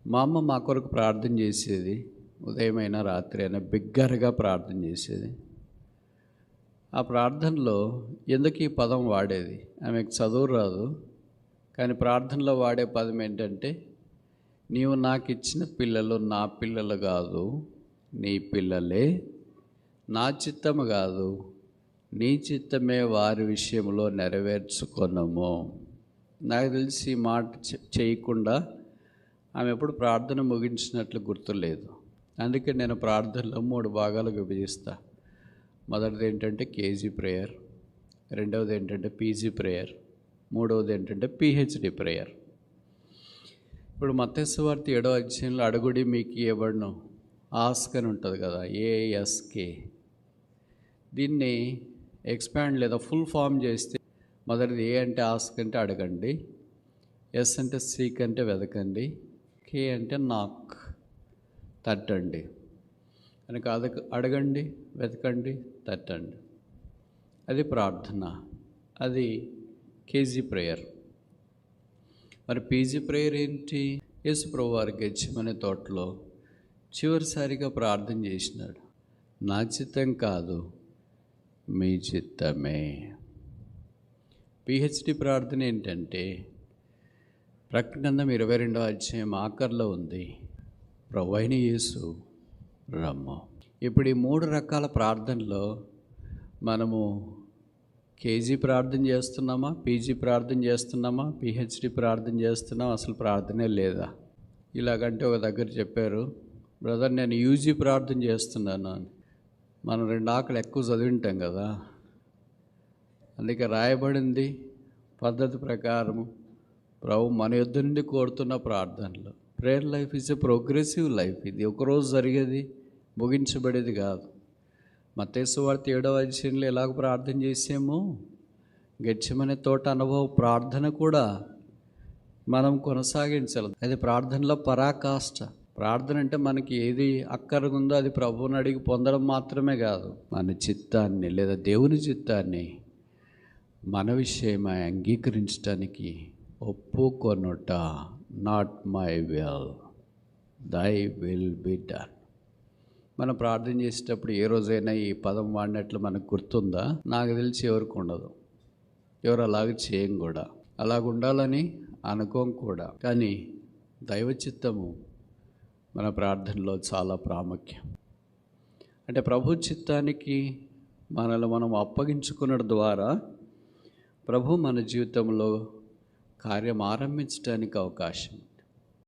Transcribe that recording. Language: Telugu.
మా అమ్మ మా కొరకు ప్రార్థన చేసేది. ఉదయమైనా రాత్రి అయినా బిగ్గరగా ప్రార్థన చేసేది. ఆ ప్రార్థనలో ఎందుకు ఈ పదం వాడేది? ఆమెకు చదువు రాదు, కానీ ప్రార్థనలో వాడే పదం ఏంటంటే, నీవు నాకు ఇచ్చిన పిల్లలు నా పిల్లలు కాదు, నీ పిల్లలే. నా చిత్తము కాదు, నీ చిత్తమే వారి విషయంలో నెరవేర్చుకొనము. నాకు తెలిసి ఈ మాట చేయకుండా ఆమె ఎప్పుడు ప్రార్థన ముగించినట్లు గుర్తులేదు. అందుకే నేను ప్రార్థనలో 3 భాగాలుగా విభజిస్తా. మొదటిది ఏంటంటే కేజీ ప్రేయర్, రెండవది ఏంటంటే పీజీ ప్రేయర్, మూడవది ఏంటంటే పిహెచ్డి ప్రేయర్. ఇప్పుడు మత్తయి సువార్త 7వ అధ్యాయంలో అడుగుడి మీకు ఇవ్వబడును, ఆస్క్ అని ఉంటుంది కదా, ఏఎస్కే. దీన్ని ఎక్స్పాండ్ లేదా ఫుల్ ఫామ్ చేస్తే మొదటిది ఏ అంటే ఆస్క్ అంటే అడగండి, ఎస్ అంటే సీక్ అంటే వెతకండి, కే అంటే నాక్ తట్టండి. కనుక అడగండి, వెతకండి, తట్టండి. అది ప్రార్థన, అది కేజీ ప్రేయర్. మరి పీజీ ప్రేయర్ ఏంటి? యేసు ప్రభువారు గెత్సేమనే తోటలో చివరిసారిగా ప్రార్థన చేసినాడు. నా చిత్తం కాదు, మీ చిత్తమే. పిహెచ్డి ప్రార్థన ఏంటంటే ప్రకటన 22వ అధ్యాయం ఆఖరిలో ఉంది, ప్రభువైన యేసు రమ్ము. ఇప్పుడు ఈ 3 రకాల ప్రార్థనలో మనము కేజీ ప్రార్థన చేస్తున్నామా, పీజీ ప్రార్థన చేస్తున్నామా, పిహెచ్డి ప్రార్థన చేస్తున్నామా, అసలు ప్రార్థనే లేదా? ఇలాగంటే ఒక దగ్గర చెప్పారు, బ్రదర్ నేను యూజీ ప్రార్థన చేస్తున్నాను అని. మనం 2 ఆకులు ఎక్కువ చదివింటాం కదా, అందుకే రాయబడింది పద్ధతి ప్రకారము ప్రభు మన యొద్ద నుండి కోరుతున్న ప్రార్థనలు. Prayer life is a progressive life. ఇది ఒకరోజు జరిగేది, ముగించబడేది కాదు. మత్తయి సువార్త 7వ అధ్యాయంలో ఎలాగ ప్రార్థన చేసామో గెత్సేమనే తోట అనుభవ ప్రార్థన కూడా మనం కొనసాగించాలి. అది ప్రార్థనలో పరాకాష్ట. ప్రార్థన అంటే మనకి ఏది అక్కరగుందో అది ప్రభువుని అడిగి పొందడం మాత్రమే కాదు, మన చిత్తాన్ని లేదా దేవుని చిత్తాన్ని మన విషయమై అంగీకరించడానికి ఒప్పుకొనుట. Not my will, thy will be done. మనం ప్రార్థన చేసేటప్పుడు ఏ రోజైనా ఈ పదం వాడినట్లు మనకు గుర్తుందా? నాకు తెలిసి ఎవరికి ఉండదు, ఎవరు అలాగ చేయం కూడా, అలాగ ఉండాలని అనుకోం కూడా. కానీ దైవ చిత్తము మన ప్రార్థనలో చాలా ప్రాముఖ్యం. అంటే ప్రభు చిత్తానికి మనల్ని మనం అప్పగించుకున్నడం ద్వారా ప్రభు మన జీవితంలో కార్యం ఆరంభించడానికి అవకాశం.